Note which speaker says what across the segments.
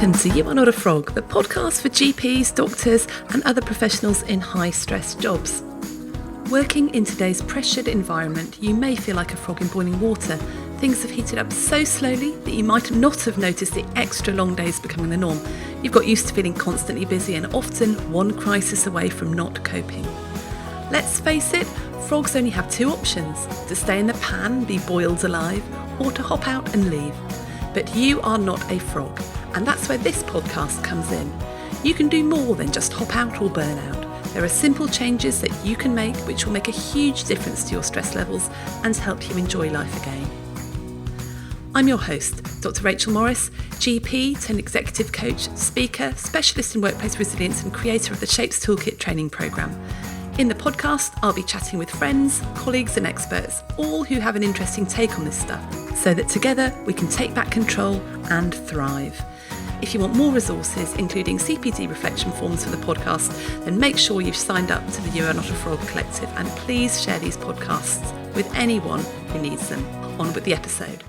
Speaker 1: Welcome to You Are Not a Frog, the podcast for GPs, doctors and other professionals in high-stress jobs. Working in today's pressured environment, you may feel like a frog in boiling water. Things have heated up so slowly that you might not have noticed the extra long days becoming the norm. You've got used to feeling constantly busy and often one crisis away from not coping. Let's face it, frogs only have two options: to stay in the pan, be boiled alive, or to hop out and leave. But you are not a frog, and that's where this podcast comes in. You can do more than just hop out or burn out. There are simple changes that you can make which will make a huge difference to your stress levels and help you enjoy life again. I'm your host, Dr. Rachel Morris, GP, turned executive coach, speaker, specialist in workplace resilience and creator of the Shapes Toolkit training programme. In the podcast, I'll be chatting with friends, colleagues and experts, all who have an interesting take on this stuff, so that together we can take back control and thrive. If you want more resources, including CPD reflection forms for the podcast, then make sure you've signed up to the You Are Not a Frog Collective, and please share these podcasts with anyone who needs them. On with the episode.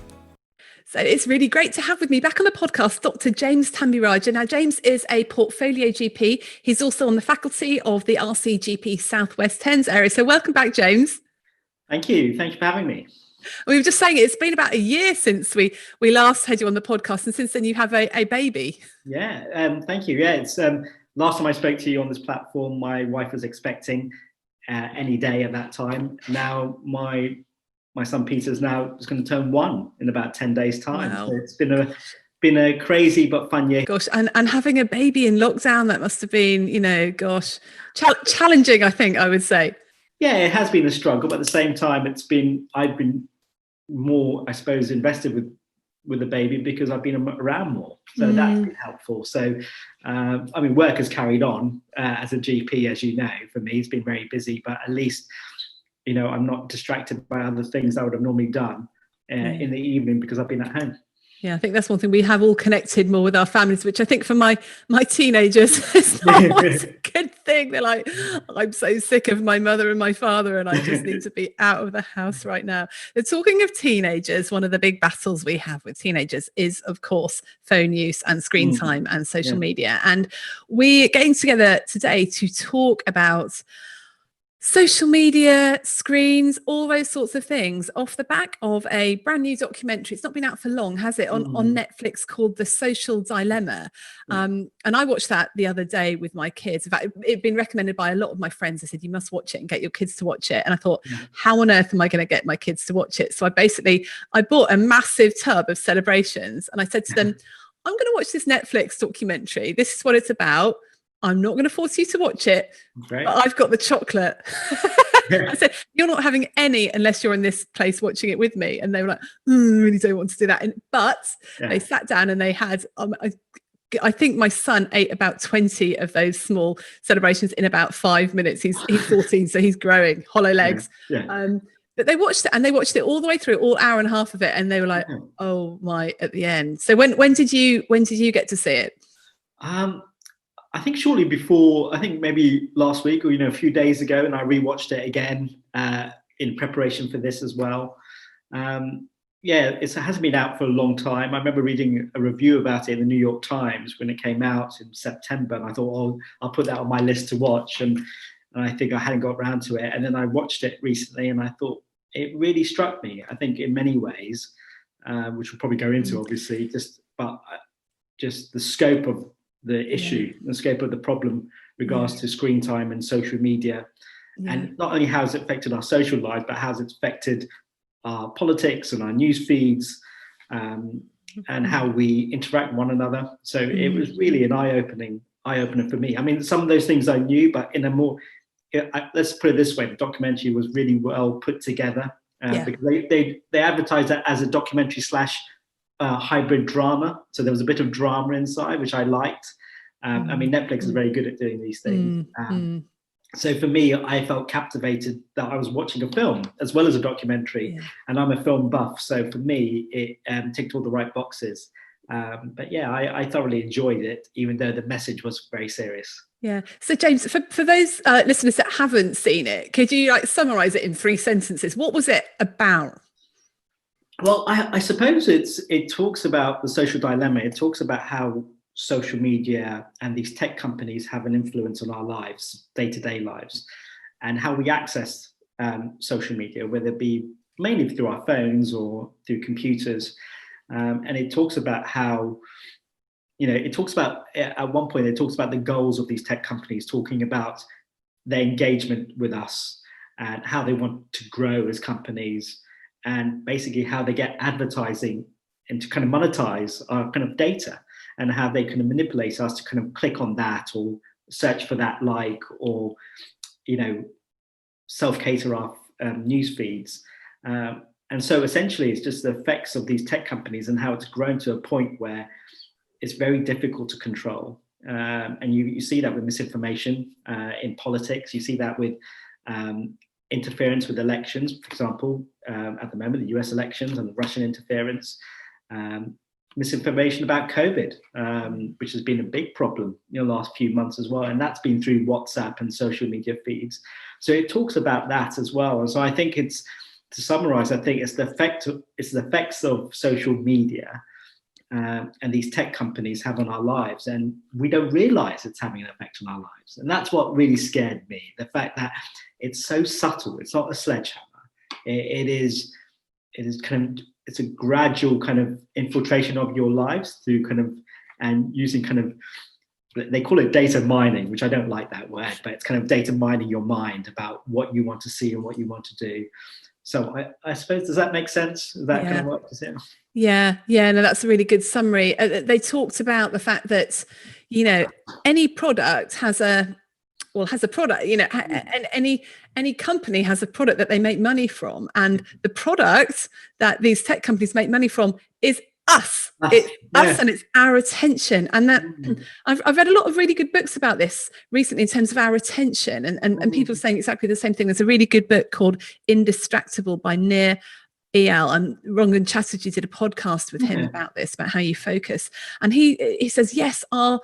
Speaker 1: So it's really great to have with me back on the podcast Dr. James Thambyrajah. Now, James is a portfolio GP. He's also on the faculty of the RCGP Southwest Thames area. So welcome back, James.
Speaker 2: Thank you. Thank you for having me.
Speaker 1: We were just saying it's been about a year since we last had you on the podcast, and since then you have a baby.
Speaker 2: Yeah, thank you. Yeah, it's last time I spoke to you on this platform, my wife was expecting any day at that time. Now my son Peter's now is going to turn 1 in about 10 days' time.
Speaker 1: Wow.
Speaker 2: So it's been a crazy but fun year.
Speaker 1: Gosh, and having a baby in lockdown, that must have been, challenging, I think I would say.
Speaker 2: Yeah, it has been a struggle, but at the same time, I've been more, I suppose, invested with the baby because I've been around more. So that's been helpful. So, work has carried on as a GP, as you know. For me, it's been very busy, but at least, I'm not distracted by other things I would have normally done in the evening because I've been at home. Yeah,
Speaker 1: I think that's one thing we have all connected more with our families, which I think for my teenagers is not always a good thing. They're like, I'm so sick of my mother and my father and I just need to be out of the house right now. But talking of teenagers, one of the big battles we have with teenagers is, of course, phone use and screen time and social media. And we're getting together today to talk about social media, screens, all those sorts of things off the back of a brand new documentary. It's not been out for long, has it? On Netflix, called The Social Dilemma. And I watched that the other day with my kids. In fact, it'd been recommended by a lot of my friends. They said, you must watch it and get your kids to watch it. And I thought, how on earth am I going to get my kids to watch it? So I bought a massive tub of Celebrations and I said to them, I'm going to watch this Netflix documentary. This is what it's about. I'm not going to force you to watch it, but I've got the chocolate. I said, you're not having any unless you're in this place watching it with me. And they were like, I really don't want to do that. But they sat down and they had, I think my son ate about 20 of those small Celebrations in about 5 minutes. He's 14, so he's growing, hollow legs. But they watched it, and they watched it all the way through, all hour and a half of it. And they were like, oh my, at the end. So when did you get to see it?
Speaker 2: I think shortly before, I think maybe last week or, a few days ago, and I rewatched it again in preparation for this as well. It hasn't been out for a long time. I remember reading a review about it in the New York Times when it came out in September, and I thought, I'll put that on my list to watch. And I think I hadn't got around to it. And then I watched it recently, and I thought it really struck me, I think, in many ways, which we'll probably go into, obviously, just the scope of the issue, the scope of the problem regards to screen time and social media, and not only how it's affected our social life, but how it's affected our politics and our news feeds, and how we interact with one another. So it was really an eye-opener for me. I mean, some of those things I knew, but in a more, let's put it this way, the documentary was really well put together because they advertised it as a documentary / hybrid drama. So there was a bit of drama inside, which I liked. Netflix is very good at doing these things. So for me, I felt captivated that I was watching a film as well as a documentary, and I'm a film buff. So for me, it ticked all the right boxes. I thoroughly enjoyed it, even though the message was very serious.
Speaker 1: Yeah. So James, for those listeners that haven't seen it, could you summarize it in 3 sentences? What was it about?
Speaker 2: Well, I suppose it talks about the social dilemma. It talks about how social media and these tech companies have an influence on our lives, day-to-day lives, and how we access social media, whether it be mainly through our phones or through computers. And it talks about how, at one point, it talks about the goals of these tech companies, talking about their engagement with us and how they want to grow as companies, and basically how they get advertising and to kind of monetize our kind of data, and how they kind of manipulate us to kind of click on that or search for that like, or, self-cater our news feeds. And so essentially it's just the effects of these tech companies and how it's grown to a point where it's very difficult to control. And you see that with misinformation in politics. You see that with interference with elections, for example, at the moment, the US elections and the Russian interference. Misinformation about COVID, which has been a big problem in the last few months as well. And that's been through WhatsApp and social media feeds. So it talks about that as well. And so I think it's, to summarize, I think it's the effects of social media and these tech companies have on our lives, and we don't realize it's having an effect on our lives. And that's what really scared me, the fact that it's so subtle. It's not a sledgehammer. It is kind of, it's a gradual kind of infiltration of your lives through kind of, and using kind of, they call it data mining, which I don't like that word, but it's kind of data mining your mind about what you want to see and what you want to do. So I suppose, does that make sense? Is that kind of what is it?
Speaker 1: Yeah, no, that's a really good summary. They talked about the fact that, any product has a product, and any company has a product that they make money from, and the product that these tech companies make money from is us. It's us, and it's our attention. And that I've read a lot of really good books about this recently in terms of our attention, and people saying exactly the same thing. There's a really good book called Indistractable by Nir Eyal, and Rangan Chatterjee did a podcast with him about this, about how you focus. And he says, yes, our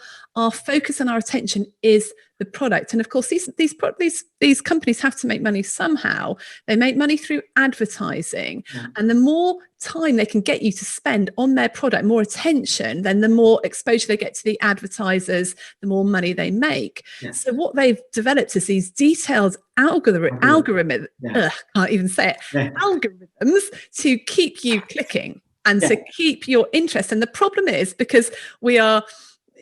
Speaker 1: focus and our attention is the product. And of course, these companies have to make money somehow. They make money through advertising. And the more time they can get you to spend on their product, more attention, then the more exposure they get to the advertisers, the more money they make. So what they've developed is these detailed algorithms, can't even say it, algorithms to keep you clicking and to keep your interest. And the problem is, because we are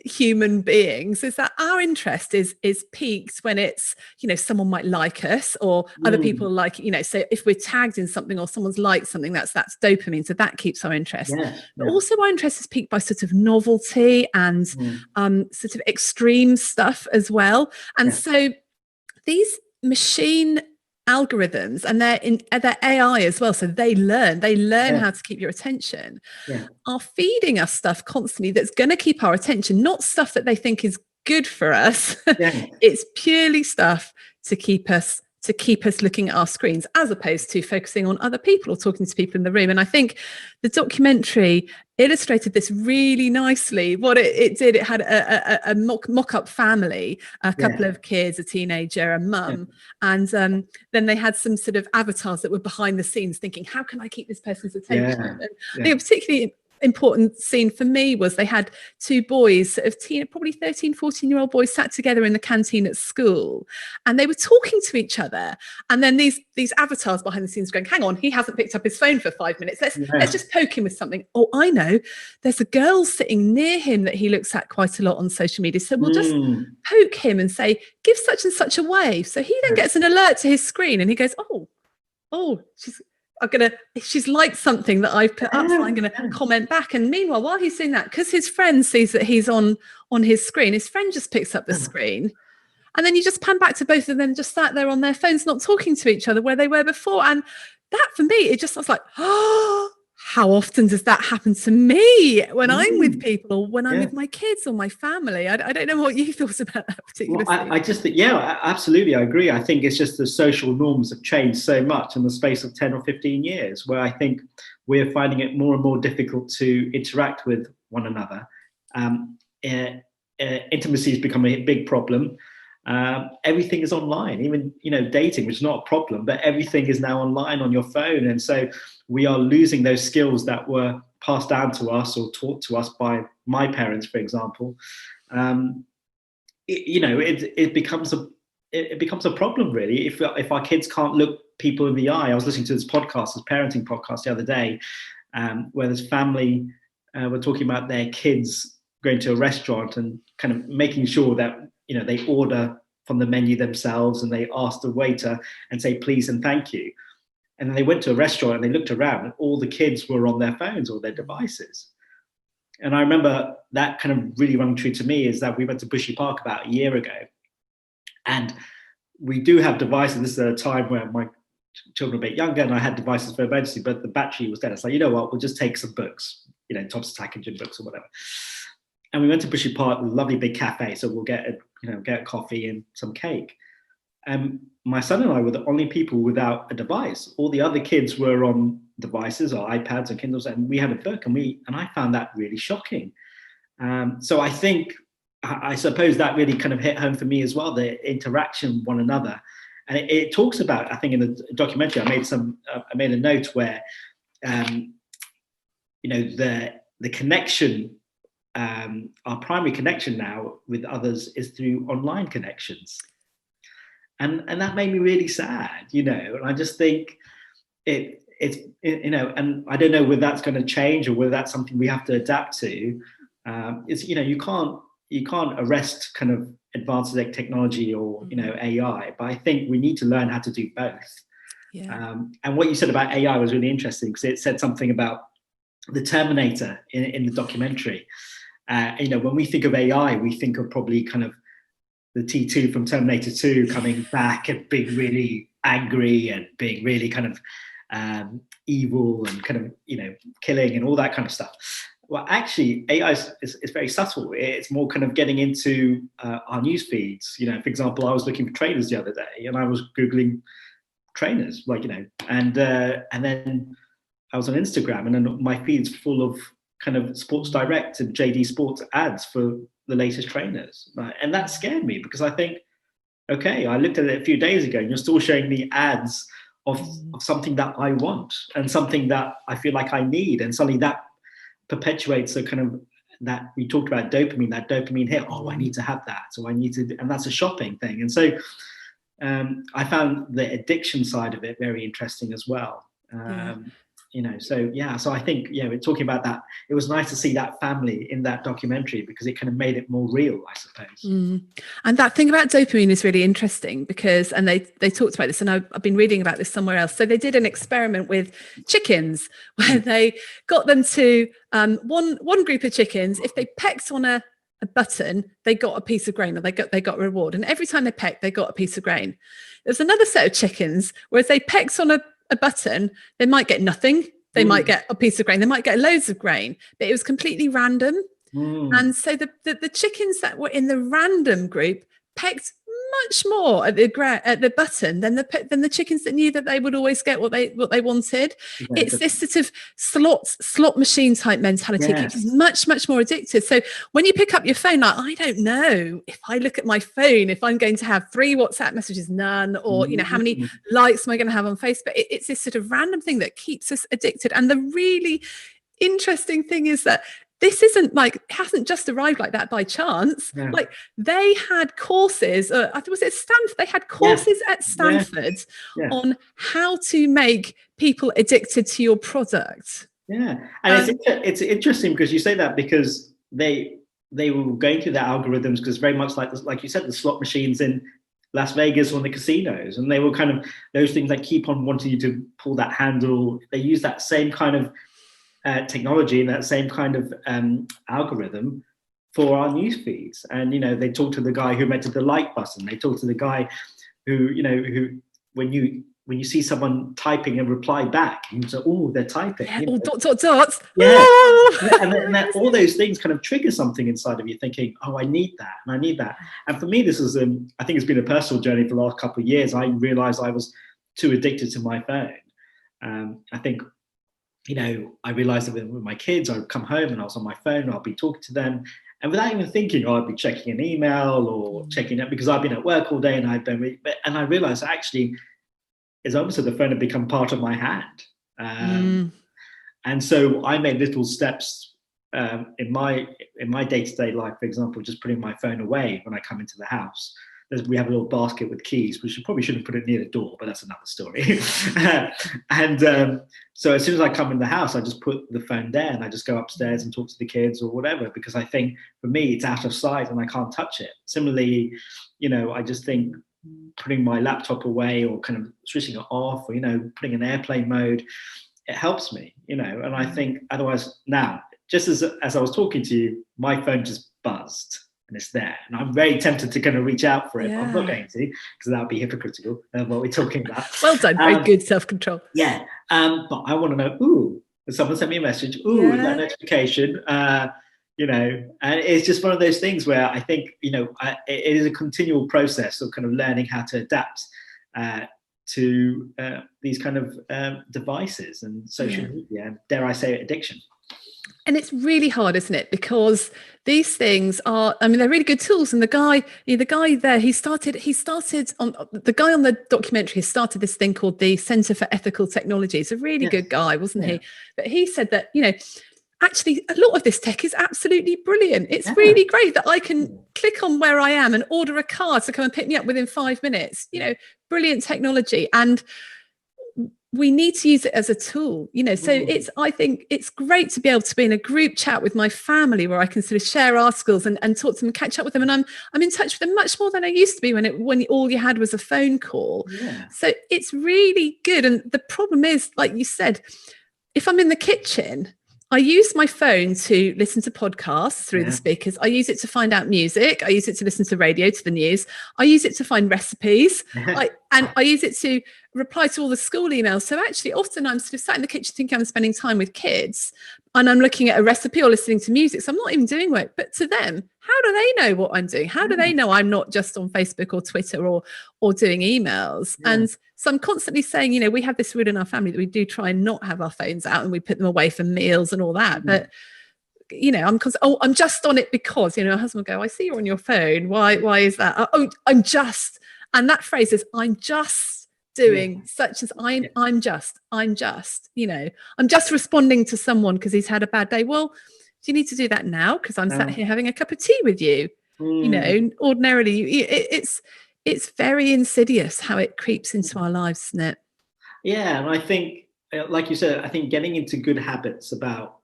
Speaker 1: human beings, is that our interest is piqued when it's, someone might like us, or other people like, so if we're tagged in something or someone's liked something, that's dopamine, so that keeps our interest. But also our interest is piqued by sort of novelty and sort of extreme stuff as well. And so these machine algorithms, and they're AI as well, so they learn how to keep your attention, are feeding us stuff constantly that's going to keep our attention, not stuff that they think is good for us. It's purely stuff to keep us looking at our screens, as opposed to focusing on other people or talking to people in the room. And I think the documentary illustrated this really nicely. What it did, it had a mock-up family, a couple of kids, a teenager, a mum, and then they had some sort of avatars that were behind the scenes thinking, how can I keep this person's attention? And I think a particularly important scene for me was they had two boys, sort of probably 13, 14-year-old boys, sat together in the canteen at school, and they were talking to each other. And then these avatars behind the scenes going, hang on, he hasn't picked up his phone for 5 minutes. Let's just poke him with something. Oh, I know, there's a girl sitting near him that he looks at quite a lot on social media. So we'll just poke him and say, give such and such away. So he then gets an alert to his screen, and he goes, oh, she's liked something that I've put up, so I'm going to comment back. And meanwhile, while he's doing that, because his friend sees that he's on his screen, his friend just picks up the screen, and then you just pan back to both of them just sat there on their phones, not talking to each other where they were before. And that, for me, I was like, oh, how often does that happen to me when I'm with people, or when I'm with my kids or my family? I don't know what you thought about that particular thing.
Speaker 2: I just think, absolutely, I agree. I think it's just the social norms have changed so much in the space of 10 or 15 years, where I think we're finding it more and more difficult to interact with one another. Intimacy has become a big problem. everything is online, even, dating, which is not a problem, but everything is now online on your phone. And so we are losing those skills that were passed down to us or taught to us by my parents, for example. It becomes a problem, really, if our kids can't look people in the eye. I was listening to this parenting podcast the other day, where this family were talking about their kids going to a restaurant and kind of making sure that they order from the menu themselves, and they ask the waiter and say please and thank you. And then they went to a restaurant and they looked around and all the kids were on their phones or their devices. And I remember that kind of really rung true to me, is that we went to Bushy Park about a year ago, and we do have devices. This is a time where my children were a bit younger and I had devices for emergency, but the battery was dead. It's like, you know what, we'll just take some books, Thomas Tackingen books or whatever. And we went to Bushy Park, a lovely big cafe, so we'll get a coffee and some cake. And my son and I were the only people without a device. All the other kids were on devices or iPads or Kindles, and we had a book, and I found that really shocking. So I suppose that really kind of hit home for me as well, the interaction with one another. And it talks about, I think in the documentary, I made a note where, the connection, our primary connection now with others is through online connections. And that made me really sad, and I just think it's and I don't know whether that's going to change or whether that's something we have to adapt to. You can't arrest kind of advances like technology or AI, but I think we need to learn how to do both.
Speaker 1: Yeah.
Speaker 2: And what you said about AI was really interesting, because it said something about the Terminator in the documentary. When we think of AI, we think of probably kind of the T2 from Terminator 2 coming back and being really angry and being really kind of evil and kind of killing and all that kind of stuff. Well, actually, AI is very subtle. It's more kind of getting into our news feeds. For example, I was looking for trainers the other day, and I was Googling trainers, and then I was on Instagram, and then my feed's full of kind of Sports Direct and JD Sports ads for the latest trainers. Right? And that scared me, because I think, okay, I looked at it a few days ago, and you're still showing me ads of something that I want and something that I feel like I need, and something that perpetuates a kind of, that we talked about dopamine, that dopamine hit. Oh, I need to have that. So I need to, and that's a shopping thing. And so I found the addiction side of it very interesting as well. So I think, we're talking about that. It was nice to see that family in that documentary, because it kind of made it more real, I suppose.
Speaker 1: And that thing about dopamine is really interesting, because, and they talked about this, and I've been reading about this somewhere else. So they did an experiment with chickens where they got them to, one group of chickens, if they pecked on a button, they got a piece of grain, or they got a reward. And every time they pecked, they got a piece of grain. There's another set of chickens where if they pecked on a button, they might get nothing. They might get a piece of grain. They might get loads of grain, but it was completely random. And so the chickens that were in the random group pecked much more at the button than the chickens that knew that they would always get what they wanted. It's this sort of slot machine type mentality. It keeps us much more addicted. So when you pick up your phone, like, I don't know if I look at my phone, if I'm going to have 3 WhatsApp messages, none, or how many likes am I going to have on Facebook? It's this sort of random thing that keeps us addicted. And the really interesting thing is that this hasn't just arrived like that by chance. Like, they had courses, was it Stanford? They had courses at Stanford on how to make people addicted to your product.
Speaker 2: And it's interesting because you say that, because they were going through their algorithms, because very much like you said, the slot machines in Las Vegas or the casinos, and they were kind of those things that keep on wanting you to pull that handle. They use that same kind of technology and that same kind of algorithm for our news feeds. And they talk to the guy who invented the like button. They talk to the guy who when you see someone typing and reply back, you say, oh, they're typing.
Speaker 1: Dots.
Speaker 2: And then all those things kind of trigger something inside of you, thinking, oh, I need that, and I need that. And for me, this is I think it's been a personal journey for the last couple of years. I realized I was too addicted to my phone. I think, I realized that with my kids, I would come home and I was on my phone, I'll be talking to them, And without even thinking, I'd be checking an email or checking it, because I've been at work all day and I realized actually it's almost as the phone had become part of my hand. And so I made little steps in my day-to-day life, for example, just putting my phone away when I come into the house. We have a little basket with keys, which you probably shouldn't put it near the door, but that's another story. So as soon as I come in the house, I just put the phone there and I just go upstairs and talk to the kids or whatever, because I think for me, it's out of sight and I can't touch it. Similarly, I just think putting my laptop away or kind of switching it off or, putting in airplane mode, it helps me, and I think otherwise now, just as I was talking to you, my phone just buzzed. And it's there, and I'm very tempted to kind of reach out for it. But I'm not going to, because that would be hypocritical. What we're talking about.
Speaker 1: Well done, very good self-control.
Speaker 2: Yeah, but I want to know. Ooh, someone sent me a message. Ooh, is that a notification? And it's just one of those things where I think it is a continual process of kind of learning how to adapt to these kind of devices and social media, and dare I say, addiction.
Speaker 1: And it's really hard, isn't it? Because these things are, they're really good tools. And the guy there, he started on the guy on the documentary started this thing called the Centre for Ethical Technology. He's a really good guy, wasn't he? But he said that, actually a lot of this tech is absolutely brilliant. It's really great that I can click on where I am and order a car to come and pick me up within 5 minutes, brilliant technology. And we need to use it as a tool, so I think it's great to be able to be in a group chat with my family where I can sort of share our skills and talk to them and catch up with them. And I'm in touch with them much more than I used to be when all you had was a phone call. So it's really good. And the problem is, like you said, if I'm in the kitchen, I use my phone to listen to podcasts through the speakers. I use it to find out music. I use it to listen to radio, to the news. I use it to find recipes. And I use it to reply to all the school emails. So actually, often I'm sort of sat in the kitchen thinking I'm spending time with kids and I'm looking at a recipe or listening to music. So I'm not even doing work. But to them, how do they know what I'm doing? How do they know I'm not just on Facebook or Twitter or doing emails? And so I'm constantly saying, we have this rule in our family that we do try and not have our phones out and we put them away for meals and all that. But, I'm just on it because, my husband will go, I see you're on your phone. Why is that? Oh, I'm just. And that phrase is, I'm just doing such as I'm just, I'm just responding to someone because he's had a bad day. Well, do you need to do that now? Because I'm sat here having a cup of tea with you. Ordinarily, it's very insidious how it creeps into our lives, isn't it?
Speaker 2: Yeah, and I think, like you said, I think getting into good habits about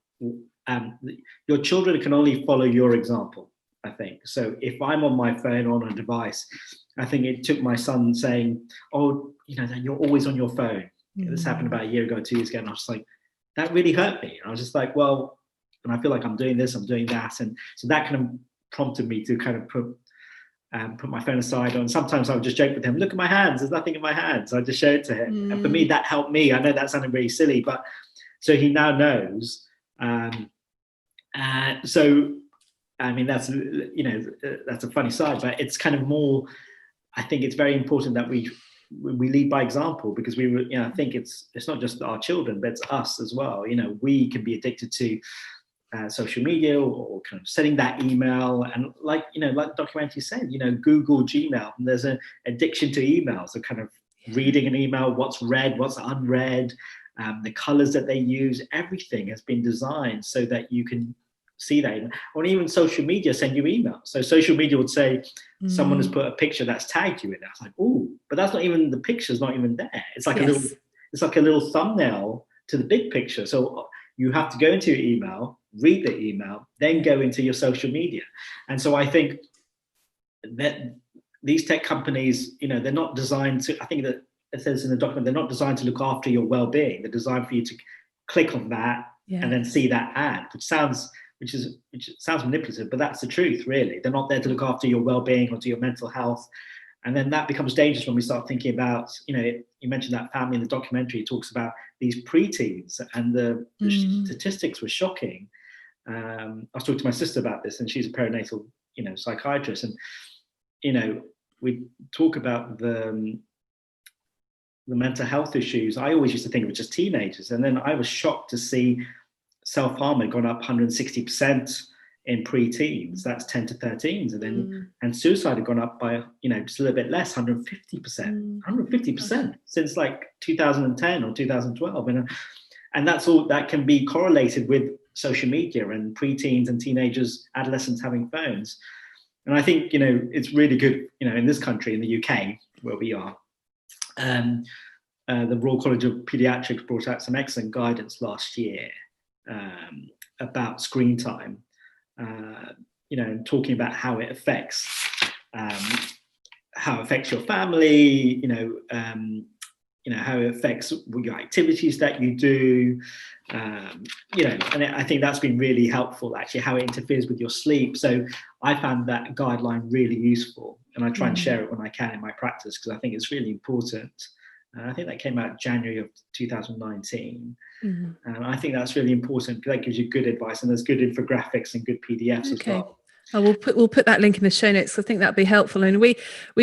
Speaker 2: your children can only follow your example, I think. So if I'm on my phone or on a device, I think it took my son saying, oh, you're always on your phone. This happened about a year ago, 2 years ago, and I was like, that really hurt me. And I was just like, well, and I feel like I'm doing this, I'm doing that. And so that kind of prompted me to kind of put my phone aside. And sometimes I would just joke with him, look at my hands, there's nothing in my hands. I just show it to him. And for me, that helped me. I know that sounded really silly, but so he now knows. So, that's, that's a funny side, but it's kind of more, I think it's very important that we lead by example, because I think it's not just our children, but it's us as well. We can be addicted to social media or kind of sending that email, and like the documentary said, Google Gmail, and there's an addiction to emails, so kind of reading an email, what's read, what's unread, the colors that they use, everything has been designed so that you can see that. Or even social media send you emails. So social media would say someone has put a picture that's tagged you in it. I was like, oh, but that's not even, the picture's not even there. It's like a little thumbnail to the big picture. So you have to go into your email, read the email, then go into your social media. And so I think that these tech companies, they're not designed to, I think that it says in the document, they're not designed to look after your well-being. They're designed for you to click on that and then see that ad, which sounds manipulative, but that's the truth, really. They're not there to look after your well-being or to your mental health. And then that becomes dangerous when we start thinking about, you mentioned that family in the documentary. It talks about these preteens, and the statistics were shocking. I was talking to my sister about this, and she's a perinatal, psychiatrist. And, we talk about the mental health issues. I always used to think it was just teenagers. And then I was shocked to see self-harm had gone up 160% in pre-teens, that's 10 to 13s, and then and suicide had gone up by just a little bit less, 150% since like 2010 or 2012, and that's all that can be correlated with social media and pre-teens and teenagers, adolescents having phones. And I think it's really good in this country, in the UK where we are. The Royal College of Paediatrics brought out some excellent guidance last year about screen time, talking about how it affects your family, how it affects your activities that you do, and I think that's been really helpful, actually, how it interferes with your sleep. So I found that guideline really useful, and I try and share it when I can in my practice, because I think it's really important. I think that came out January of 2019. And I think that's really important, because that gives you good advice, and there's good infographics and good PDFs as well.
Speaker 1: Oh, we'll put that link in the show notes. I think that'd be helpful. And we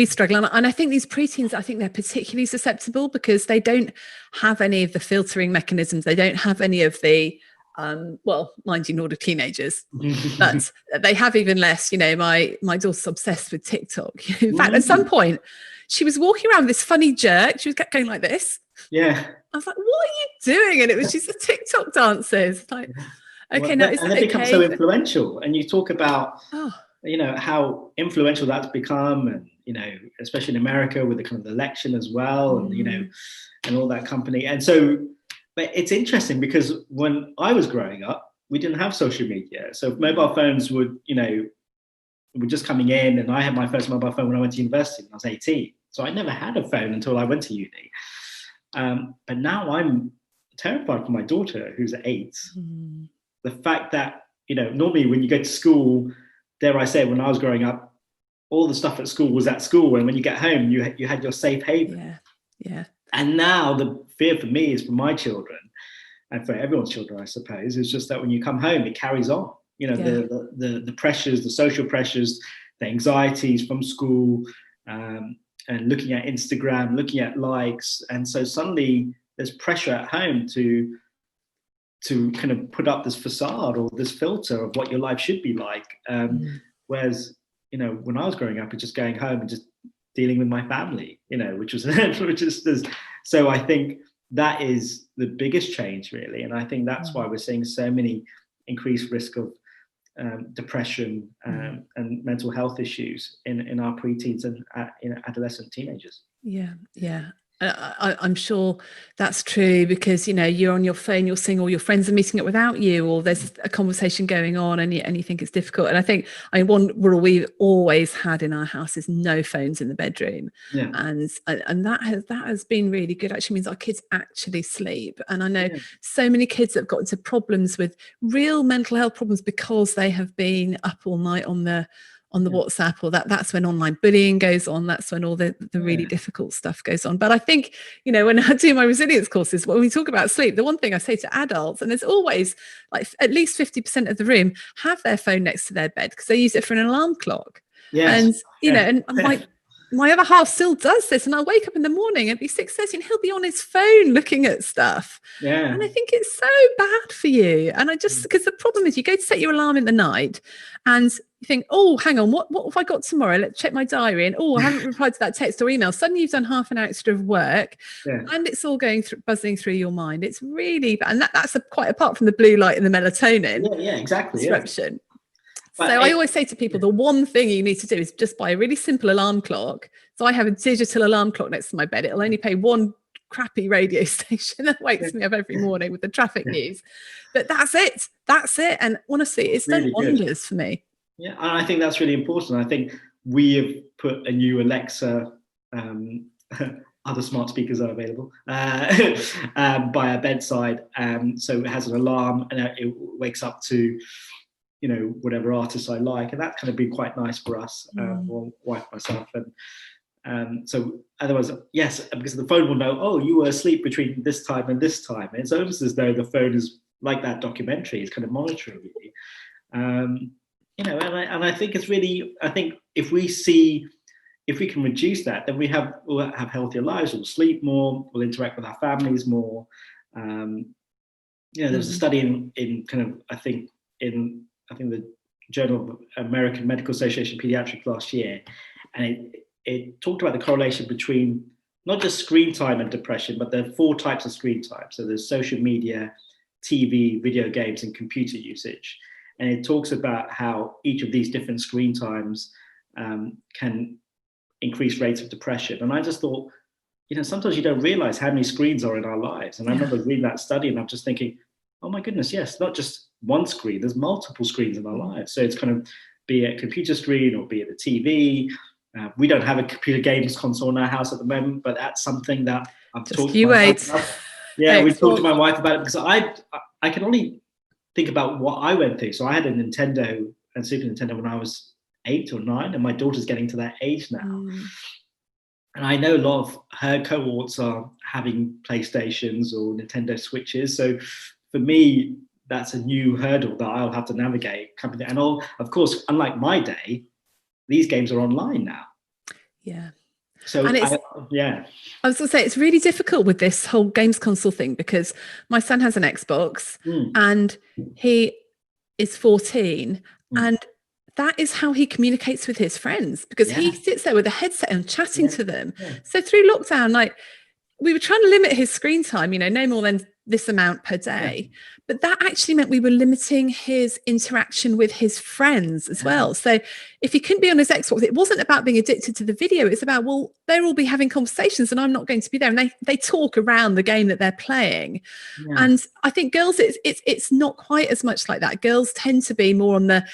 Speaker 1: struggle, and I think these preteens, I think they're particularly susceptible because they don't have any of the filtering mechanisms. They don't have any of the well, mind you, nor do teenagers, but they have even less. My daughter's obsessed with TikTok. In fact, at some point, she was walking around with this funny jerk. She was going like this.
Speaker 2: Yeah.
Speaker 1: I was like, "What are you doing?" And it was just the TikTok dances. Like, okay, now
Speaker 2: and they become so influential. And you talk about, how influential that's become, and especially in America with the kind of election as well, and and all that company. And so, but it's interesting because when I was growing up, we didn't have social media, so mobile phones were just coming in, and I had my first mobile phone when I went to university when I was 18. So I never had a phone until I went to uni. But now I'm terrified for my daughter, who's 8. The fact that, normally when you go to school, dare I say, when I was growing up, all the stuff at school was at school. And when you get home, you had your safe haven.
Speaker 1: Yeah.
Speaker 2: And now the fear for me is for my children, and for everyone's children, I suppose, is just that when you come home, it carries on. The pressures, the social pressures, the anxieties from school, and looking at Instagram, looking at likes. And so suddenly there's pressure at home to kind of put up this facade or this filter of what your life should be like. Whereas, when I was growing up, it's just going home and just dealing with my family, which is so I think that is the biggest change, really. And I think that's why we're seeing so many increased risk of depression and mental health issues in our preteens and adolescent teenagers.
Speaker 1: Yeah. I'm sure that's true, because you're on your phone, you're seeing all your friends are meeting up without you, or there's a conversation going on, and you think it's difficult. And I think one rule we've always had in our house is no phones in the bedroom. And that has been really good. Actually means our kids actually sleep. And I know so many kids that have got into problems with real mental health problems because they have been up all night on the WhatsApp, or that's when online bullying goes on. That's when all the really difficult stuff goes on. But I think, when I do my resilience courses, when we talk about sleep, the one thing I say to adults, and there's always like at least 50% of the room have their phone next to their bed because they use it for an alarm clock. And, and my other half still does this, and I'll wake up in the morning and be 6:30 and he'll be on his phone looking at stuff. And I think it's so bad for you. And because the problem is you go to set your alarm in the night and you think, oh, hang on, what have I got tomorrow? Let's check my diary. And I haven't replied to that text or email. Suddenly you've done half an hour extra of work, and it's all buzzing through your mind. It's really bad. And that's quite apart from the blue light and the melatonin disruption. So I always say to people, the one thing you need to do is just buy a really simple alarm clock. So I have a digital alarm clock next to my bed. It'll only pay one crappy radio station that wakes me up every morning with the traffic news. But that's it. And honestly, it's done wonders for me.
Speaker 2: Yeah, and I think that's really important. I think we have put a new Alexa, other smart speakers are available, by our bedside. So it has an alarm, and it wakes up to whatever artists I like, and that's kind of been quite nice for us, or wife, myself, and so otherwise, because the phone will know, oh, you were asleep between this time and this time. And it's almost as though the phone is like that documentary; it's kind of monitoring you. And I think it's really, I think if we can reduce that, then we'll have healthier lives. We'll sleep more. We'll interact with our families more. There was a study in kind of, I think the Journal of American Medical Association Pediatrics last year, and it talked about the correlation between not just screen time and depression, but there are 4 types of screen time. So there's social media, TV, video games, and computer usage. And it talks about how each of these different screen times can increase rates of depression. And I just thought, sometimes you don't realize how many screens are in our lives. And I remember reading that study and I'm just thinking, oh my goodness, yes, not just one screen, there's multiple screens in our lives. So it's kind of, be it a computer screen or be it the TV. We don't have a computer games console in our house at the moment, but that's something that I've talked to my wife about. Yeah, we talked to my wife about it because I can only think about what I went through. So I had a Nintendo and Super Nintendo when I was 8 or 9, and my daughter's getting to that age now. And I know a lot of her cohorts are having PlayStations or Nintendo Switches. So for me, that's a new hurdle that I'll have to navigate. And of course, unlike my day, these games are online now.
Speaker 1: Yeah.
Speaker 2: So
Speaker 1: I was going to say, it's really difficult with this whole games console thing because my son has an Xbox and he is 14 and that is how he communicates with his friends because he sits there with a headset and chatting to them. So through lockdown, we were trying to limit his screen time, no more than this amount per day. But that actually meant we were limiting his interaction with his friends as well. So if he couldn't be on his Xbox, it wasn't about being addicted to the video. It's about, well, they'll all be having conversations and I'm not going to be there. And they talk around the game that they're playing. And I think girls, it's not quite as much like that. Girls tend to be more on the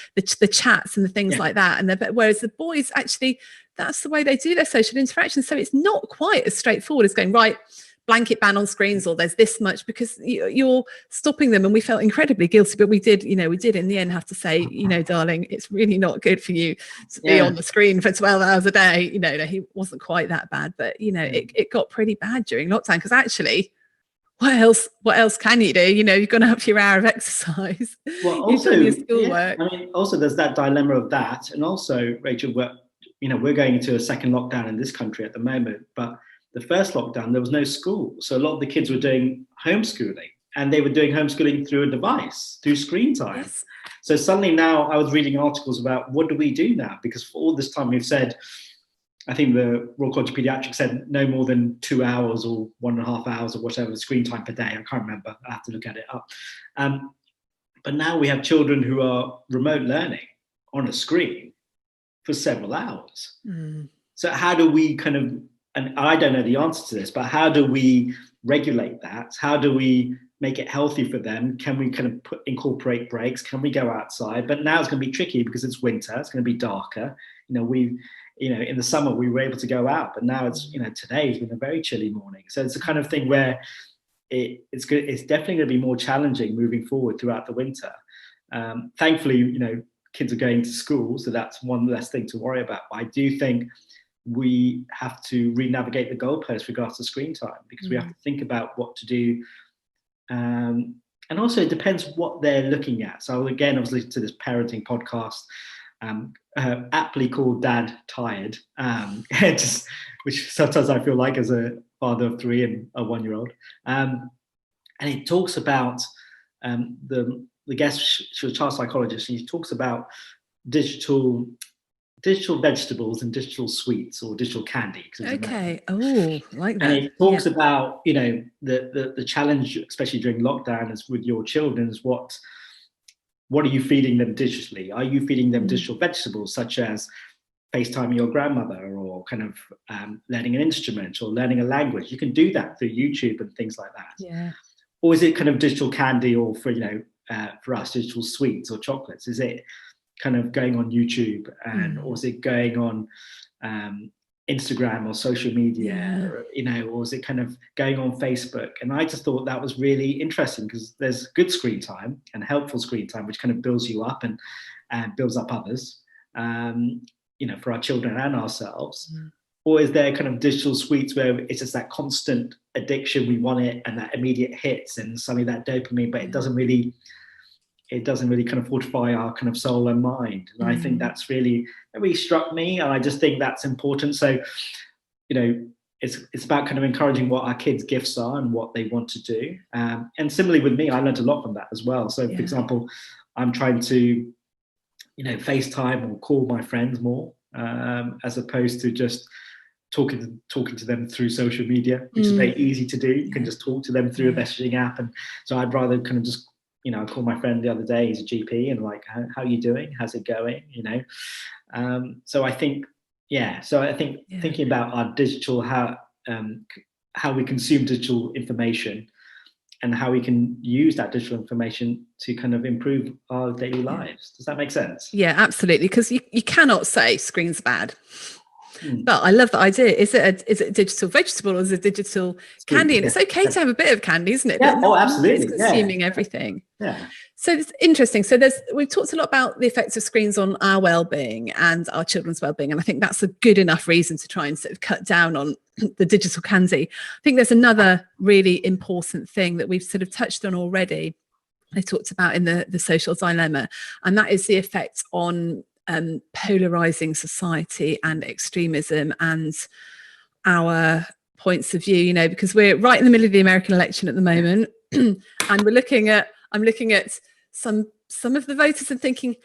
Speaker 1: chats and the things like that. And whereas the boys actually, that's the way they do their social interaction. So it's not quite as straightforward as going, right, blanket ban on screens or there's this much, because you're stopping them. And we felt incredibly guilty, but we did in the end have to say, darling, it's really not good for you to be on the screen for 12 hours a day. He wasn't quite that bad, but it got pretty bad during lockdown because actually what else can you do? You've got to have your hour of exercise.
Speaker 2: Well, also,
Speaker 1: you've done your schoolwork.
Speaker 2: Also there's that dilemma of that. And also, Rachel, we're going into a second lockdown in this country at the moment, but the first lockdown, there was no school. So a lot of the kids were doing homeschooling and they were doing homeschooling through a device, through screen time.
Speaker 1: Yes.
Speaker 2: So suddenly now I was reading articles about what do we do now? Because for all this time we've said, I think the Royal College of Pediatrics said no more than 2 hours or 1.5 hours or whatever screen time per day. I can't remember. I have to look at it up. But now we have children who are remote learning on a screen for several hours. So how do we and I don't know the answer to this, but how do we regulate that? How do we make it healthy for them? Can we incorporate breaks? Can we go outside? But now it's going to be tricky because it's winter. It's going to be darker. In the summer we were able to go out, but now it's, today has been a very chilly morning. So it's the kind of thing where it's definitely going to be more challenging moving forward throughout the winter. Thankfully, kids are going to school, so that's one less thing to worry about. But I do think we have to re-navigate the goalposts with regards to screen time because we have to think about what to do. And also it depends what they're looking at. So again, I was listening to this parenting podcast, aptly called Dad Tired, which sometimes I feel like as a father of 3 and a 1-year-old. And it talks about the guest, she was a child psychologist, and he talks about digital vegetables and digital sweets or digital candy.
Speaker 1: Okay. Oh, like that.
Speaker 2: And it talks about, the challenge, especially during lockdown, is with your children is what are you feeding them digitally? Are you feeding them digital vegetables such as FaceTiming your grandmother or learning an instrument or learning a language? You can do that through YouTube and things like that.
Speaker 1: Yeah.
Speaker 2: Or is it digital candy or for us, digital sweets or chocolates? Is it going on YouTube or is it going on Instagram or social media, or is it going on Facebook? And I just thought that was really interesting because there's good screen time and helpful screen time, which builds you up and builds up others, for our children and ourselves. Or is there
Speaker 1: digital
Speaker 2: sweets where it's just that constant addiction, we want it and that immediate hits and suddenly that dopamine, but it doesn't really fortify our soul and mind. And I think that really struck me, and I just think that's important. So, it's about encouraging what our kids' gifts are and what they want to do. And similarly with me, I learned a lot from that as well. So, for example, I'm trying to, FaceTime or call my friends more, as opposed to just talking to them through social media, which is very easy to do. You can just talk to them through a messaging app. And so I'd rather kind of just, I called my friend the other day, he's a GP, and like, how are you doing? How's it going? So I think, thinking about our digital, how we consume digital information and how we can use that digital information to kind of improve our daily lives. Does that make sense?
Speaker 1: Yeah, absolutely. Because you cannot say screen's bad. But I love the idea. Is it a digital vegetable or is it a digital candy? And it's okay to have a bit of candy, isn't it?
Speaker 2: Yeah. Absolutely.
Speaker 1: It's consuming everything.
Speaker 2: Yeah.
Speaker 1: So it's interesting. So we've talked a lot about the effects of screens on our well-being and our children's well-being. And I think that's a good enough reason to try and sort of cut down on the digital candy. I think there's another really important thing that we've sort of touched on already. I talked about in the social dilemma, and that is the effect on polarizing society and extremism and our points of view, because we're right in the middle of the American election at the moment, and I'm looking at some of the voters and thinking,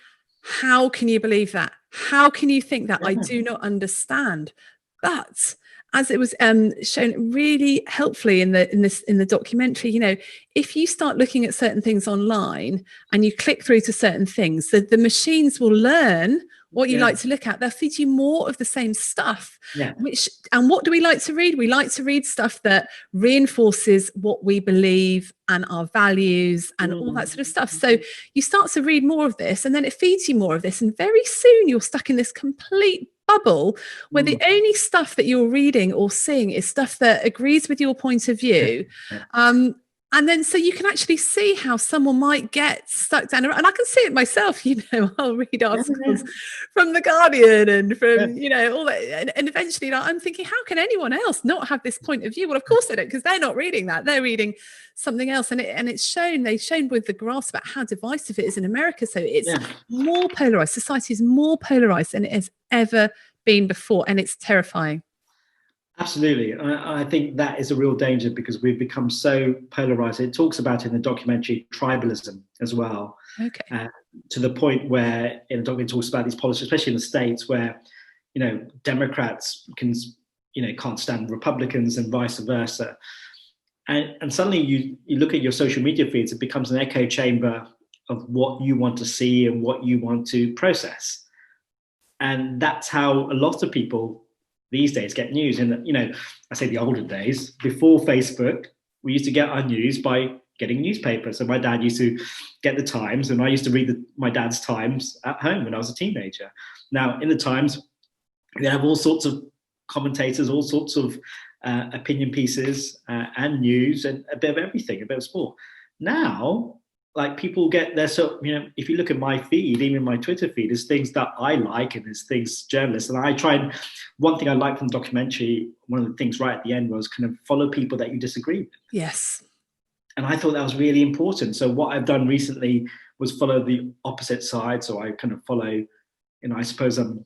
Speaker 1: how can you believe that? How can you think that? I do not understand. But as it was shown really helpfully in the documentary, if you start looking at certain things online and you click through to certain things, the machines will learn what you like to look at. They'll feed you more of the same stuff. And what do we like to read? We like to read stuff that reinforces what we believe and our values and all that sort of stuff. So you start to read more of this, and then it feeds you more of this, and very soon you're stuck in this complete bubble where the only stuff that you're reading or seeing is stuff that agrees with your point of view. And then so you can actually see how someone might get stuck down. And I can see it myself, I'll read articles from The Guardian and from, all that. And eventually I'm thinking, how can anyone else not have this point of view? Well, of course they don't, because they're not reading that. They're reading something else. And they've shown with the graphs about how divisive it is in America. So it's more polarized. Society is more polarized than it has ever been before. And it's terrifying.
Speaker 2: Absolutely. I think that is a real danger because we've become so polarized. It talks about in the documentary Tribalism as well.
Speaker 1: Okay.
Speaker 2: To the point where in the documentary talks about these policies, especially in the States, where, Democrats can't stand Republicans and vice versa. And suddenly you look at your social media feeds, it becomes an echo chamber of what you want to see and what you want to process. And that's how a lot of people these days get news. And I say the olden days, before Facebook, we used to get our news by getting newspapers. So my dad used to get the Times, and I used to read my dad's Times at home when I was a teenager. Now in the Times, they have all sorts of commentators, all sorts of opinion pieces and news, and a bit of everything, a bit of sport. Now, like, people get their if you look at my feed, even my Twitter feed, there's things that I like and there's things journalists. And I try and, one thing I liked from the documentary, one of the things right at the end was kind of follow people that you disagree with.
Speaker 1: Yes.
Speaker 2: And I thought that was really important. So what I've done recently was follow the opposite side. So I kind of follow, I suppose I'm,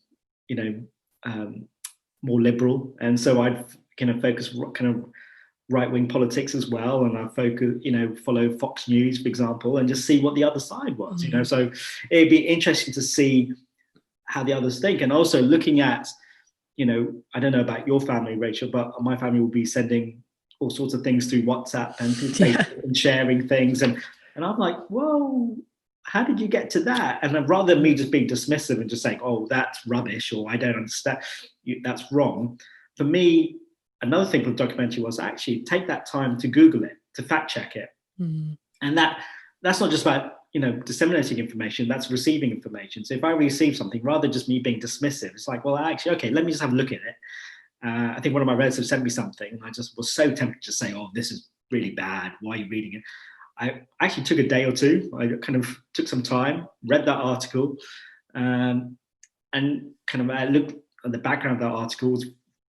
Speaker 2: more liberal. And so I'd kind of focus kind of right-wing politics as well, and I follow Fox News, for example, and just see what the other side was. So it'd be interesting to see how the others think, and also looking at, I don't know about your family, Rachel, but my family will be sending all sorts of things through WhatsApp and Facebook and sharing things, and I'm like, whoa, how did you get to that? And rather than me just being dismissive and just saying, oh, that's rubbish, or I don't understand, that's wrong, for me, another thing from the documentary was actually take that time to Google it, to fact check it. And that's not just about, disseminating information, that's receiving information. So if I receive something, rather than just me being dismissive, it's like, well, actually, okay, let me just have a look at it. I think one of my relatives sent me something, and I just was so tempted to say, oh, this is really bad. Why are you reading it? I actually took a day or two. I kind of took some time, read that article, and kind of I looked at the background of that article.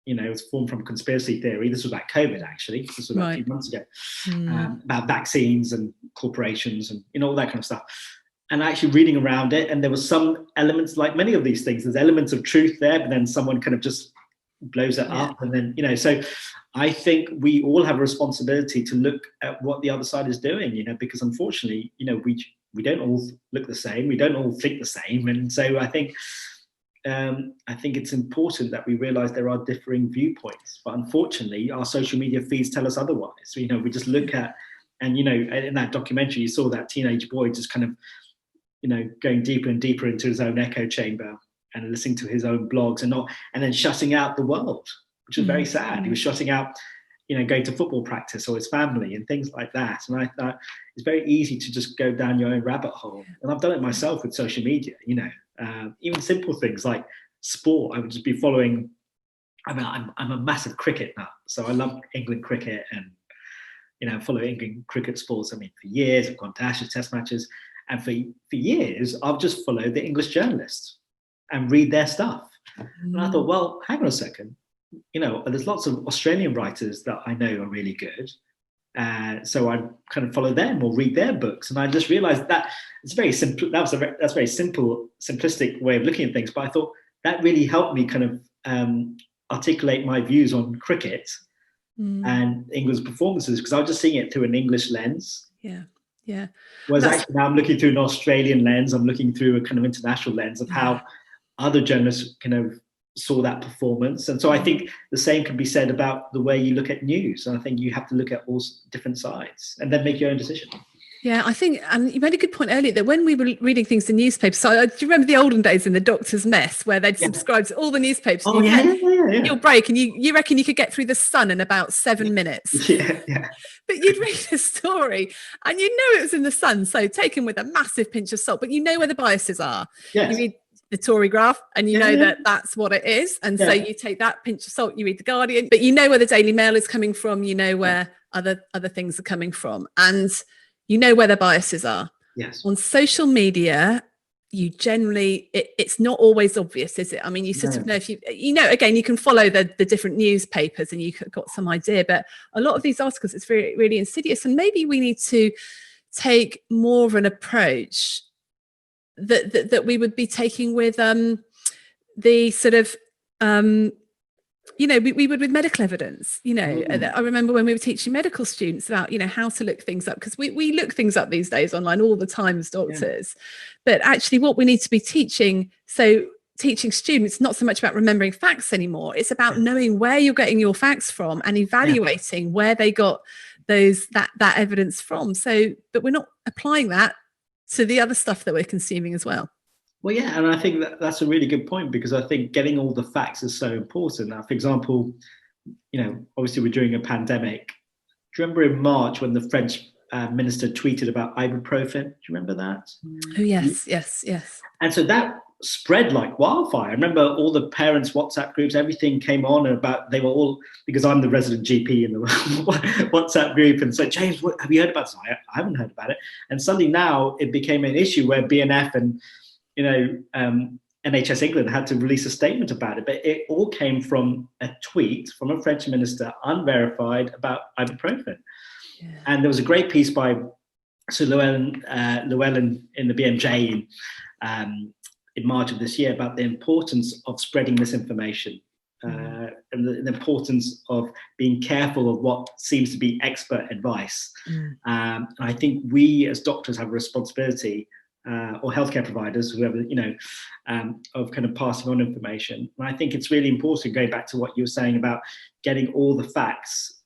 Speaker 2: It was formed from conspiracy theory. This was about COVID, actually. This was about a few months ago, about vaccines and corporations and all that kind of stuff. And actually reading around it, and there was some elements, like many of these things, there's elements of truth there, but then someone kind of just blows it up. And then, so I think we all have a responsibility to look at what the other side is doing, because unfortunately, we don't all look the same, we don't all think the same, and so I think it's important that we realize there are differing viewpoints. But unfortunately, our social media feeds tell us otherwise. We just look at, and in that documentary, you saw that teenage boy just kind of, going deeper and deeper into his own echo chamber and listening to his own blogs and then shutting out the world, which was very sad. He was shutting out, going to football practice or his family and things like that. And I thought it's very easy to just go down your own rabbit hole. And I've done it myself with social media, even simple things like sport. I would just be following, I'm a massive cricket nut. So I love England cricket and, follow England cricket sports. I mean, for years, I've gone to Ashes Test matches. And for years, I've just followed the English journalists and read their stuff. And I thought, well, hang on a second. There's lots of Australian writers that I know are really good. So I kind of follow them or read their books. And I just realized that it's very simple. That's very simple, simplistic way of looking at things. But I thought that really helped me kind of articulate my views on cricket and England's performances, because I was just seeing it through an English lens.
Speaker 1: Yeah.
Speaker 2: Whereas actually now I'm looking through an Australian lens. I'm looking through a kind of international lens of how other journalists kind of saw that performance. And so I think the same can be said about the way you look at news. And I think you have to look at all different sides and then make your own decision.
Speaker 1: Yeah, I think, and you made a good point earlier that when we were reading things in newspapers, so do you remember the olden days in the doctor's mess where they'd subscribe to all the newspapers?
Speaker 2: Oh, yeah.
Speaker 1: Your break, and you reckon you could get through the Sun in about 7 minutes.
Speaker 2: Yeah.
Speaker 1: But you'd read a story and you know it was in the Sun, so taken with a massive pinch of salt, but you know where the biases are.
Speaker 2: Yes.
Speaker 1: You read the Tory graph and you know that that's what it is. And so you take that pinch of salt, you read the Guardian, but you know where the Daily Mail is coming from, you know where other things are coming from. And you know where the biases are.
Speaker 2: Yes.
Speaker 1: On social media, you generally, it's not always obvious, is it? I mean, you sort of know if again, you can follow the different newspapers and you've got some idea, but a lot of these articles, it's really, really insidious. And maybe we need to take more of an approach that we would be taking with the sort of, we would with medical evidence. I remember when we were teaching medical students about, how to look things up, because we look things up these days online all the time as doctors. But actually what we need to be teaching students, not so much about remembering facts anymore. It's about knowing where you're getting your facts from and evaluating where they got that evidence from. So, but we're not applying that to the other stuff that we're consuming as well.
Speaker 2: Well, yeah, and I think that's a really good point, because I think getting all the facts is so important. Now, for example, obviously we're during a pandemic. Do you remember in March when the French minister tweeted about ibuprofen? Do you remember that?
Speaker 1: Oh, yes.
Speaker 2: And so that spread like wildfire. I remember all the parents' WhatsApp groups, everything came on about, they were all, because I'm the resident GP in the WhatsApp group, and so, James, have you heard about this? I haven't heard about it. And suddenly now it became an issue where BNF and NHS England had to release a statement about it, but it all came from a tweet from a French minister, unverified, about ibuprofen. Yeah. And there was a great piece by Sir Llewellyn in the BMJ in March of this year about the importance of spreading misinformation and the importance of being careful of what seems to be expert advice. And I think we as doctors have a responsibility, or healthcare providers, whoever, of kind of passing on information. And I think it's really important, going back to what you were saying about getting all the facts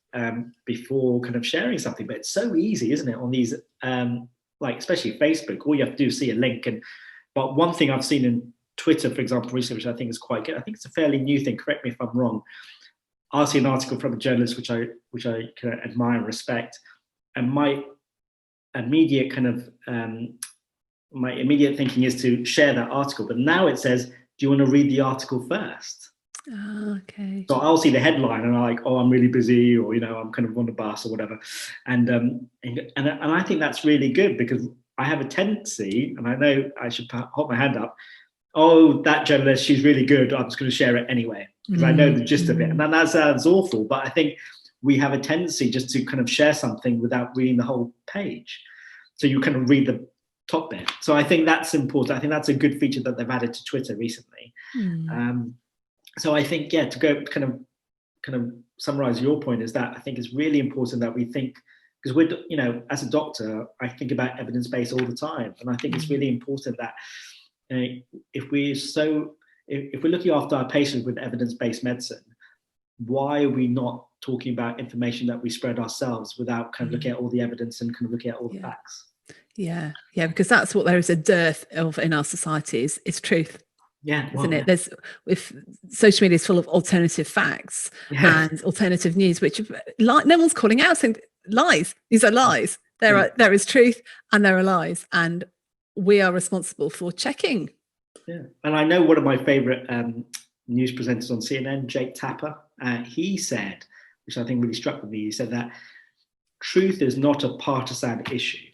Speaker 2: before kind of sharing something. But it's so easy, isn't it, on these, like especially Facebook, all you have to do is see a link. But one thing I've seen in Twitter, for example, recently, which I think is quite good, I think it's a fairly new thing, correct me if I'm wrong. I'll see an article from a journalist which I kind of admire and respect, and my immediate thinking is to share that article. But now it says, do you want to read the article first?
Speaker 1: Oh, okay.
Speaker 2: So I'll see the headline and I'm like, oh, I'm really busy, or I'm kind of on the bus or whatever. And I think that's really good, because I have a tendency, and I know I should hold my hand up, oh, that journalist, she's really good, I'm just going to share it anyway, because I know the gist of it. And then that sounds awful, but I think we have a tendency just to kind of share something without reading the whole page. So you kind of read the top bit. So I think that's important. I think that's a good feature that they've added to Twitter recently. So I think, to go kind of summarize your point, is that I think it's really important that we think because we're, you know, as a doctor, I think about evidence-based all the time, and I think it's really important that if we're looking after our patients with evidence-based medicine, why are we not talking about information that we spread ourselves without kind of looking at all the evidence and kind of looking at all the facts?
Speaker 1: Yeah, because that's what there is a dearth of in our society is truth.
Speaker 2: Yeah,
Speaker 1: isn't it? There's, if social media is full of alternative facts and alternative news, which no one's calling out saying lies. These are lies. There is truth and there are lies, and we are responsible for checking.
Speaker 2: Yeah, and I know one of my favorite news presenters on CNN, Jake Tapper, he said, which I think really struck with me, he said that truth is not a partisan issue.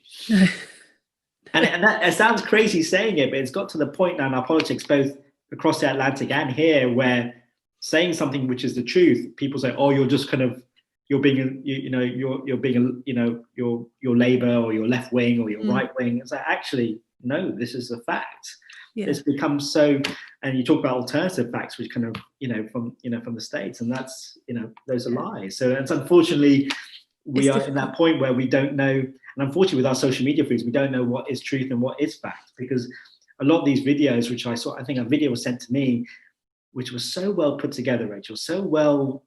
Speaker 2: And that, it sounds crazy saying it, but it's got to the point now in our politics, both across the Atlantic and here, where saying something which is the truth, people say, "Oh, you're just kind of, you're being, you're being, you're Labour or you're left wing or you're right wing." It's like, actually, no, this is a fact. It's become so, and you talk about alternative facts, which kind of, from the States, and that's, those are lies. So it's unfortunately, we are in that point where we don't know, and unfortunately with our social media feeds, we don't know what is truth and what is fact, because a lot of these videos, which I saw, I think a video was sent to me, which was so well put together, Rachel, so well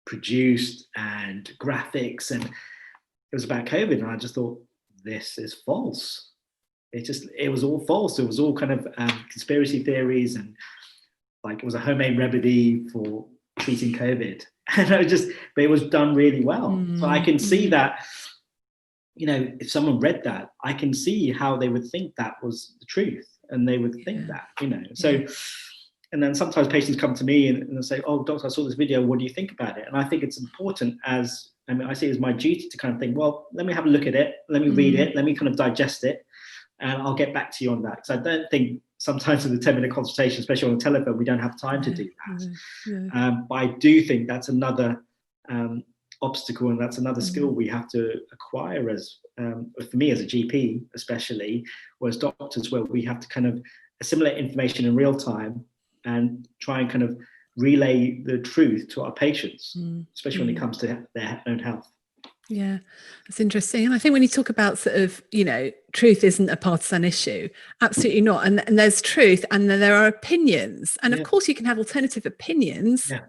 Speaker 2: produced and graphics, and it was about COVID, and I just thought, this is false. It was all false. It was all kind of conspiracy theories, and like it was a homemade remedy for treating COVID. And but it was done really well. So I can see that, if someone read that, I can see how they would think that was the truth, and they would think that, So, and then sometimes patients come to me and they'll say, "Oh, doctor, I saw this video. What do you think about it?" And I think it's important, I see it as my duty to kind of think, well, let me have a look at it. Let me read it. Let me kind of digest it. And I'll get back to you on that. Because I don't think sometimes in the 10-minute consultation, especially on the telephone, we don't have time to do that. But I do think that's another obstacle, and that's another skill we have to acquire as, for me as a GP especially, or as doctors, where we have to kind of assimilate information in real time and try and kind of relay the truth to our patients, especially when it comes to their own health.
Speaker 1: Yeah, that's interesting. And I think when you talk about sort of, truth isn't a partisan issue, absolutely not. And there's truth, and then there are opinions. And of course you can have alternative opinions. Yeah.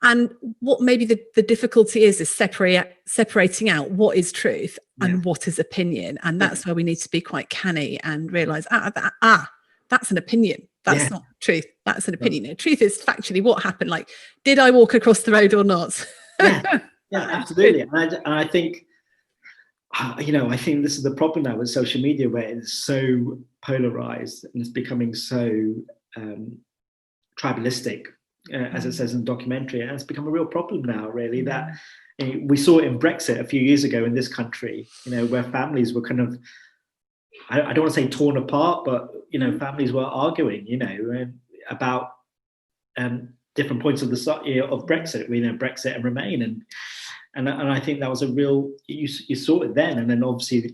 Speaker 1: And what maybe the difficulty is separating out what is truth and what is opinion. And that's where we need to be quite canny and realize, that's an opinion. That's not truth. That's an opinion. Truth is factually what happened. Like, did I walk across the road or not?
Speaker 2: Yeah, absolutely. And I think, I think this is the problem now with social media, where it's so polarized and it's becoming so tribalistic, as it says in the documentary. And it's become a real problem now, really, that we saw it in Brexit a few years ago in this country, where families were kind of, I don't want to say torn apart, but, families were arguing, about different points of the of Brexit, Brexit and Remain, and I think that was a real, you saw it then, and then obviously,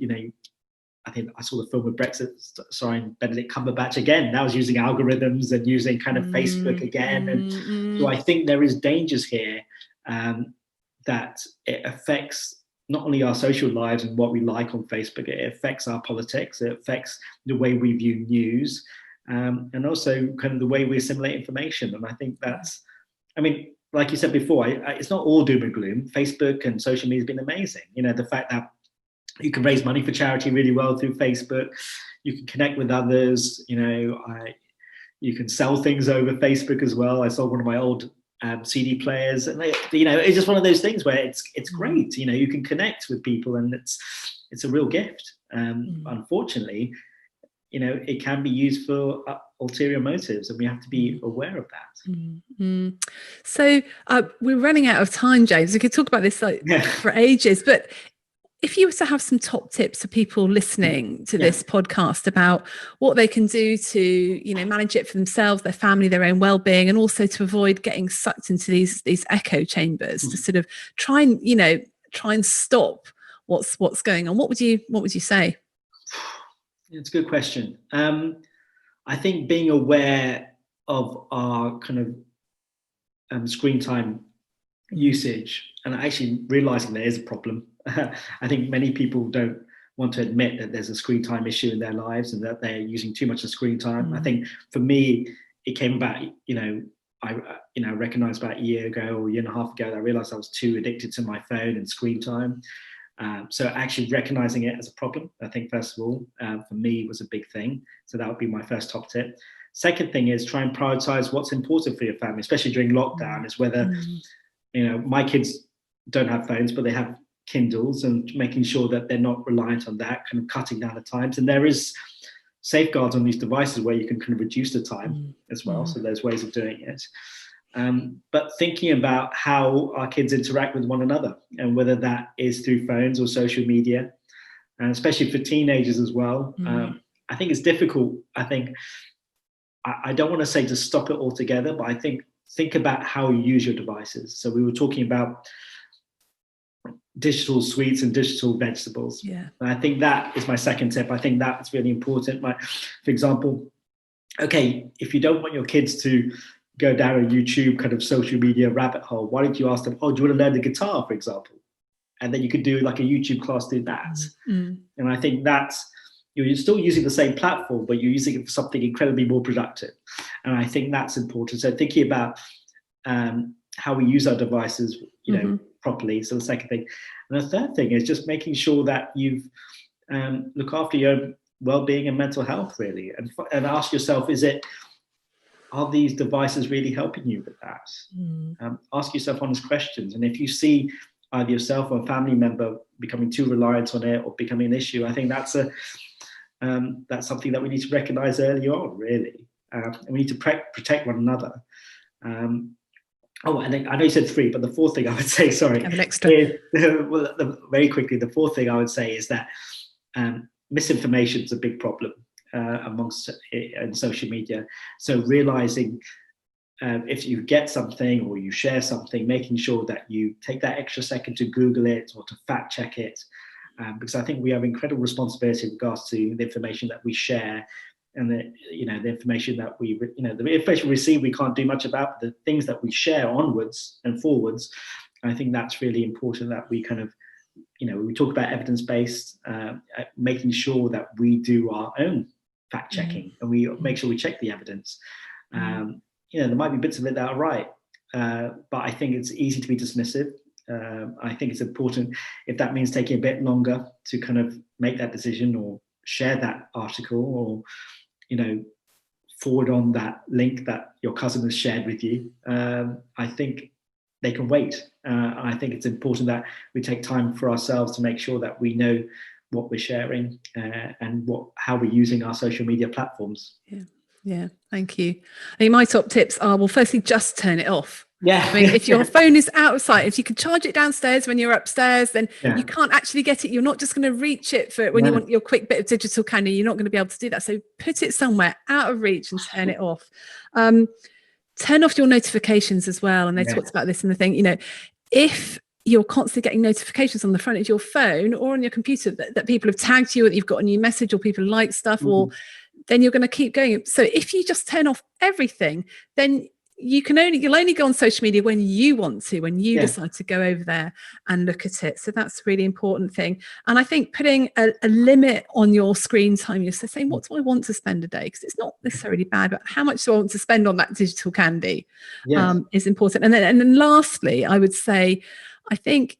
Speaker 2: I think I saw the film with Brexit starring Benedict Cumberbatch again. That was using algorithms and using kind of Facebook again, and so I think there is dangers here, that it affects not only our social lives and what we like on Facebook, it affects our politics, it affects the way we view news. And also kind of the way we assimilate information. And I think that's, like you said before, it's not all doom and gloom. Facebook and social media has been amazing. The fact that you can raise money for charity really well through Facebook, you can connect with others, you can sell things over Facebook as well. I sold one of my old CD players, and it's just one of those things where it's great. You can connect with people, and it's a real gift. Unfortunately, it can be used for ulterior motives, and we have to be aware of that.
Speaker 1: So we're running out of time, James. We could talk about this for ages, but if you were to have some top tips for people listening to this podcast about what they can do to, manage it for themselves, their family, their own well-being, and also to avoid getting sucked into these echo chambers, to sort of try and stop what's going on, what would you say?
Speaker 2: It's a good question. I think being aware of our kind of screen time usage and actually realizing there is a problem. I think many people don't want to admit that there's a screen time issue in their lives and that they're using too much of screen time. I think for me, it came about, I recognized about a year ago or a year and a half ago that I realized I was too addicted to my phone and screen time. So actually recognizing it as a problem, I think, first of all, for me was a big thing. So that would be my first top tip. Second thing is try and prioritize what's important for your family, especially during lockdown, is whether, my kids don't have phones, but they have Kindles, and making sure that they're not reliant on that, kind of cutting down the times. And there is safeguards on these devices where you can kind of reduce the time as well. So there's ways of doing it. But thinking about how our kids interact with one another, and whether that is through phones or social media, and especially for teenagers as well. I think it's difficult. I think I don't want to say to stop it altogether, but I think about how you use your devices. So we were talking about digital sweets and digital vegetables. And I think that is my second tip. I think that's really important. For example, okay, if you don't want your kids to go down a YouTube kind of social media rabbit hole, why don't you ask them, oh, do you want to learn the guitar, for example? And then you could do like a YouTube class through that. And I think that's, you're still using the same platform, but you're using it for something incredibly more productive. And I think that's important. So thinking about how we use our devices, properly. So the second thing. And the third thing is just making sure that you've look after your own well-being and mental health, really, and ask yourself, are these devices really helping you with that? Ask yourself honest questions. And if you see either yourself or a family member becoming too reliant on it or becoming an issue, I think that's something that we need to recognize early on, really. And we need to protect one another. And I know you said 3, but the fourth thing I would say, sorry,
Speaker 1: have an extra.
Speaker 2: Very quickly, the fourth thing I would say is that misinformation is a big problem amongst in social media. So realizing if you get something or you share something, making sure that you take that extra second to Google it or to fact check it, because I think we have incredible responsibility in regards to the information that we share. And the information that the information we receive, we can't do much about. The things that we share onwards and forwards, I think that's really important, that we kind of, we talk about evidence-based, making sure that we do our own fact checking and we make sure we check the evidence. There might be bits of it that are right, but I think it's easy to be dismissive. I think it's important, if that means taking a bit longer to kind of make that decision or share that article, or forward on that link that your cousin has shared with you. I think they can wait. I think it's important that we take time for ourselves to make sure that we know what we're sharing and how we're using our social media platforms.
Speaker 1: Yeah, thank you. I think my top tips are, well, firstly, just turn it off.
Speaker 2: Yeah.
Speaker 1: If your phone is out of sight, if you can charge it downstairs when you're upstairs, then you can't actually get it. You're not just going to reach it for when you want your quick bit of digital candy. You're not going to be able to do that. So put it somewhere out of reach and turn it off. Turn off your notifications as well. And they talked about this in the thing, if you're constantly getting notifications on the front of your phone or on your computer that people have tagged you, or that you've got a new message, or people like stuff, or then you're going to keep going. So if you just turn off everything, then you'll only go on social media when you want to, when you decide to go over there and look at it. So that's a really important thing. And I think putting a limit on your screen time, you're saying, what do I want to spend a day? Because it's not necessarily bad, but how much do I want to spend on that digital candy is important. And then lastly, I would say, I think,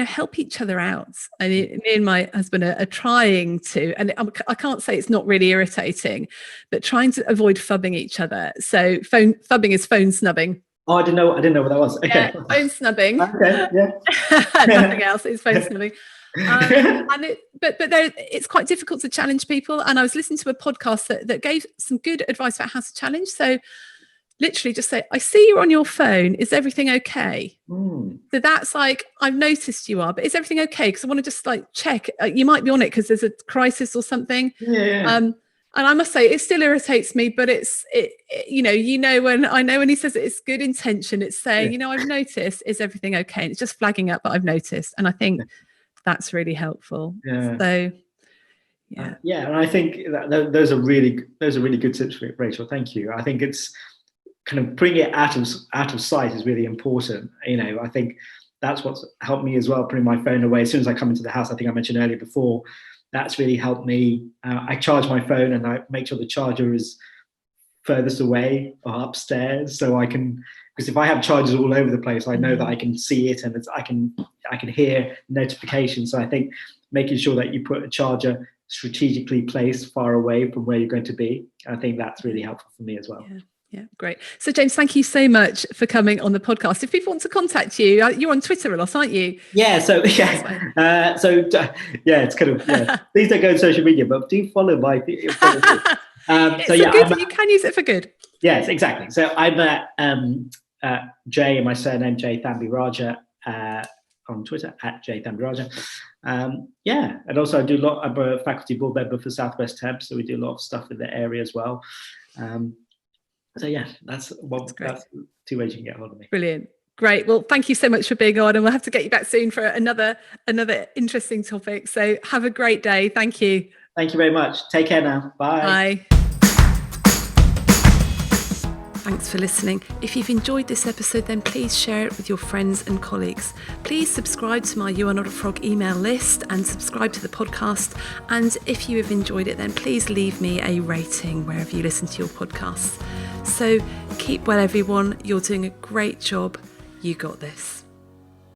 Speaker 1: help each other out. I mean, me and my husband are trying to, and I can't say it's not really irritating, but trying to avoid phubbing each other. So phubbing is phone snubbing.
Speaker 2: Oh, I didn't know what that was. Okay.
Speaker 1: Yeah, phone snubbing.
Speaker 2: Okay, yeah.
Speaker 1: Nothing else is phone snubbing. But it's quite difficult to challenge people. And I was listening to a podcast that gave some good advice about how to challenge. So literally just say, I see you're on your phone. Is everything okay? So that's like, I've noticed you are, but is everything okay? Because I want to just check. You might be on it because there's a crisis or something. And I must say, it still irritates me, but when I know when he says it's good intention, it's saying, I've noticed, is everything okay? And it's just flagging up that I've noticed. And I think that's really helpful. So
Speaker 2: and I think those are really good tips, Rachel. Thank you. I think it's kind of bring it out of sight is really important. I think that's what's helped me as well, putting my phone away as soon as I come into the house. I think I mentioned earlier before, that's really helped me. I charge my phone and I make sure the charger is furthest away or upstairs, so I can, because if I have chargers all over the place, I know that I can see it and I can hear notifications. So I think making sure that you put a charger strategically placed far away from where you're going to be, I think that's really helpful for me as well.
Speaker 1: Yeah, great. So James, thank you so much for coming on the podcast. If people want to contact you, you're on Twitter a lot, aren't you?
Speaker 2: It's kind of, please don't go on social media, but do follow my. You
Speaker 1: can use it for good.
Speaker 2: Yes, exactly. So I'm at Jay, and my surname Jay Thambyrajah on Twitter at Jay Thambyrajah. And also I'm a faculty board member for Southwest Thames, so we do a lot of stuff in the area as well. That's two ways you can get hold of me.
Speaker 1: Brilliant. Great. Well, thank you so much for being on, and we'll have to get you back soon for another interesting topic. So have a great day. Thank you.
Speaker 2: Thank you very much. Take care now. Bye.
Speaker 1: Bye. Thanks for listening. If you've enjoyed this episode, then please share it with your friends and colleagues. Please subscribe to my You Are Not a Frog email list and subscribe to the podcast. And if you have enjoyed it, then please leave me a rating wherever you listen to your podcasts. So keep well, everyone. You're doing a great job. You got this.